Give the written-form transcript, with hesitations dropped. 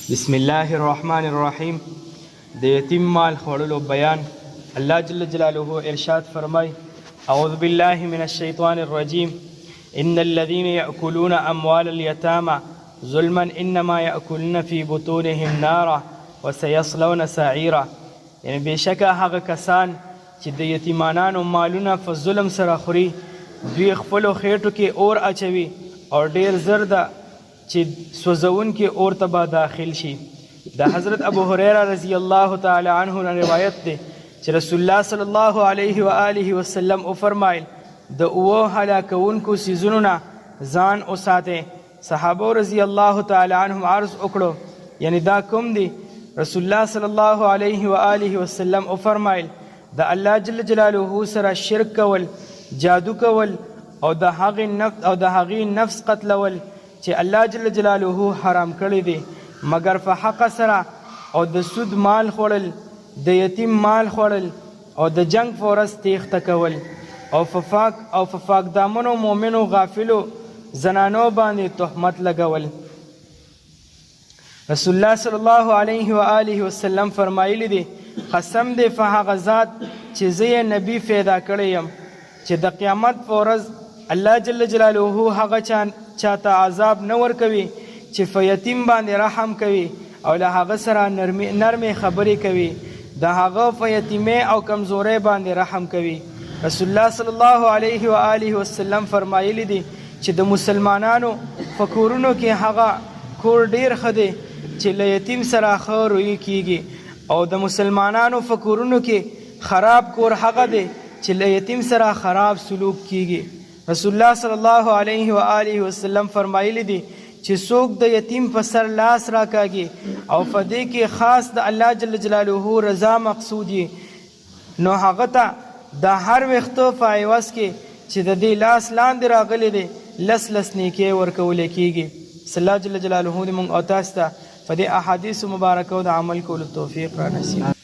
بسم الله الرحمن الرحیم. د یتیم مال خوړلو بیان. الله جل جلاله ارشاد فرمای: اعوذ بالله من الشیطان الرجیم. ان الذين يأكلون اموال اليتامى ظلما انما يأكلون في بطونهم نارا وسيصلون سعيرا. یعنی بشکه هغه کسان چې د یتیمانانو مالونه په ظلم سره خوري، دوی خپلو خېټو کې اور اچوي او ډیر زر ده چې سوځون کې اور ته به داخل شي. د حضرت ابو هریره رضی الله تعالی عنه نه روایت دی چې رسول الله صلی الله علیه و آله وسلم وفرمایل: د اوه هلاکونکو څیزونو نه ځان وساتئ. صحابه رضی الله تعالی عنهم عرض وکړو یعنی دا کوم دی؟ رسول الله صلی الله علیه و آله وسلم وفرمایل: د الله جل جلاله سره شرک کول، جادو کول او د هغې نفس قتلول چې الله جل جلاله حرام کړی دی، مگر په حق سره، او د سود مال خوړل، د یتیم مال خوړل او د جنگ فورس تیښته کول او په پاک دامنو مؤمنو غافلو زنانو باندې تهمت لګول. رسول الله صلی الله علیه و آله وسلم فرمایلی دی: قسم دی په هغه ذات چې زه یې نبی پیدا کړی یم چې د قیامت په ورځ الله جل جلاله هغه چاته عذاب نه ورکوي چې په یتیم باندې رحم کوي او له هغه سره نرمې خبرې کوي، د هغه په یتیمۍ او کمزورۍ باندې رحم کوي. رسول الله صلی الله علیه و آله وسلم فرمایلی دی چې د مسلمانانو په کورونو کې هغه کور ډیر ښه دی چې له یتیم سره ښه رویه کیږي، او د مسلمانانو په کورونو کې خراب کور هغه دی چې له یتیم سره خراب سلوک کیږي. رسول الله صلی الله علیه و آله وسلم فرمایلی دی چې څوک د یتیم په سر لاس راکاږي او په دې کې خاص د الله جل جلاله رضا مقصود وي، نو هغه ته د هر وختو په عوض کې چې د دې لاس لاندې راغلی دی لس نیکۍ ورکولی کیږي. الله جل جلاله دې موږ او تاسو ته په دې احادیثو مبارکو د عمل کولو توفیق را نصیب.